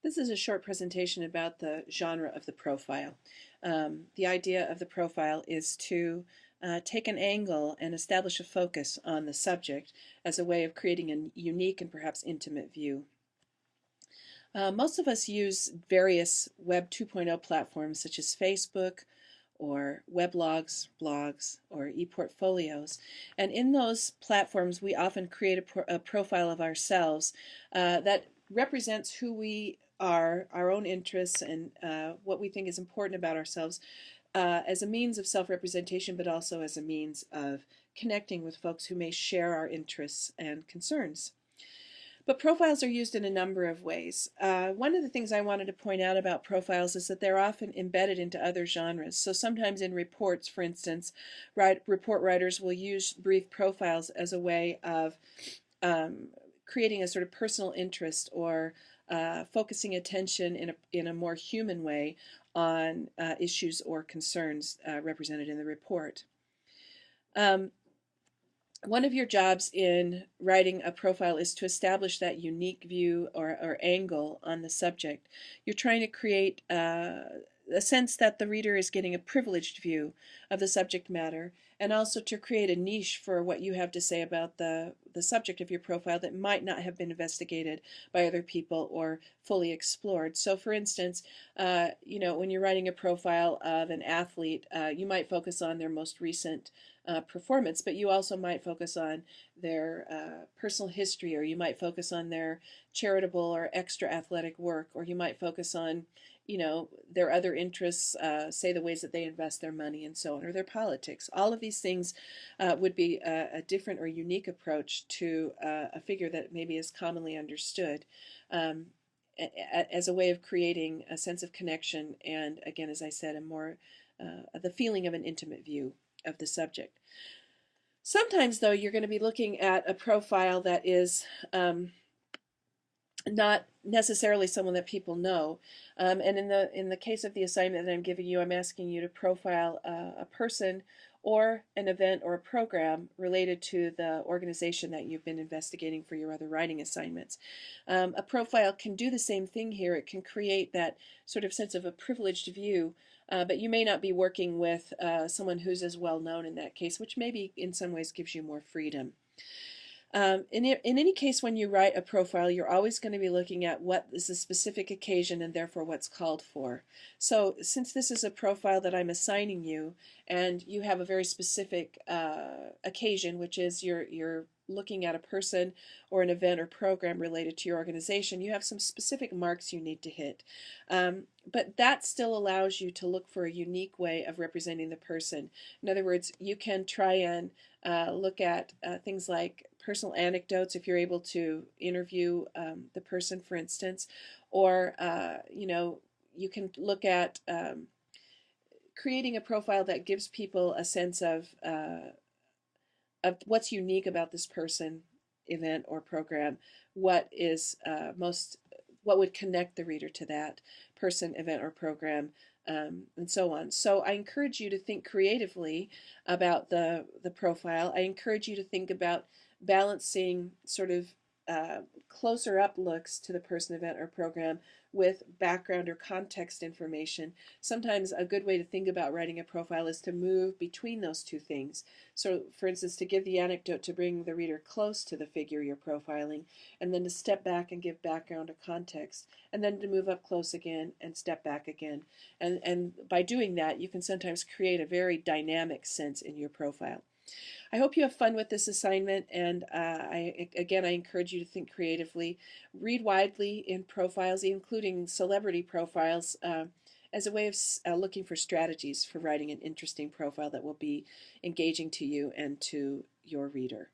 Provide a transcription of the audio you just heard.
This is a short presentation about the genre of the profile. The idea of the profile is to take an angle and establish a focus on the subject as a way of creating a unique and perhaps intimate view. Most of us use various Web 2.0 platforms such as Facebook or weblogs, blogs, or e-portfolios. And in those platforms, we often create a profile of ourselves that represents who we are, our own interests, and what we think is important about ourselves as a means of self-representation, but also as a means of connecting with folks who may share our interests and concerns. But profiles are used in a number of ways. One of the things I wanted to point out about profiles is that they're often embedded into other genres. So sometimes in reports, for instance, report writers will use brief profiles as a way of creating a sort of personal interest or focusing attention in a more human way on issues or concerns represented in the report. One of your jobs in writing a profile is to establish that unique view or angle on the subject. You're trying to create a sense that the reader is getting a privileged view of the subject matter, and also to create a niche for what you have to say about the subject of your profile that might not have been investigated by other people or fully explored. So for instance, when you're writing a profile of an athlete, you might focus on their most recent performance, but you also might focus on their personal history, or you might focus on their charitable or extra athletic work, or you might focus on their other interests, say the ways that they invest their money and so on, or their politics. All of these things would be a different or unique approach to a figure that maybe is commonly understood as a way of creating a sense of connection and, again, as I said, the feeling of an intimate view of the subject. Sometimes, though, you're going to be looking at a profile that is not necessarily someone that people know. And in the case of the assignment that I'm giving you, I'm asking you to profile a person or an event or a program related to the organization that you've been investigating for your other writing assignments. A profile can do the same thing here. It can create that sort of sense of a privileged view, but you may not be working with someone who's as well known in that case, which maybe in some ways gives you more freedom. In any case, when you write a profile, you're always going to be looking at what is the specific occasion and therefore what's called for. So since this is a profile that I'm assigning you, and you have a very specific occasion, which is you're looking at a person or an event or program related to your organization, you have some specific marks you need to hit. But that still allows you to look for a unique way of representing the person. In other words, you can try and look at things like personal anecdotes if you're able to interview the person, for instance, or you can look at creating a profile that gives people a sense of what's unique about this person, event, or program, what would connect the reader to that person, event, or program, and so on. So I encourage you to think creatively about the profile. I encourage you to think about balancing sort of closer up looks to the person, event, or program with background or context information. Sometimes a good way to think about writing a profile is to move between those two things. So for instance, to give the anecdote to bring the reader close to the figure you're profiling, and then to step back and give background or context, and then to move up close again and step back again. And by doing that, you can sometimes create a very dynamic sense in your profile. I hope you have fun with this assignment, and I encourage you to think creatively. Read widely in profiles, including celebrity profiles, as a way of looking for strategies for writing an interesting profile that will be engaging to you and to your reader.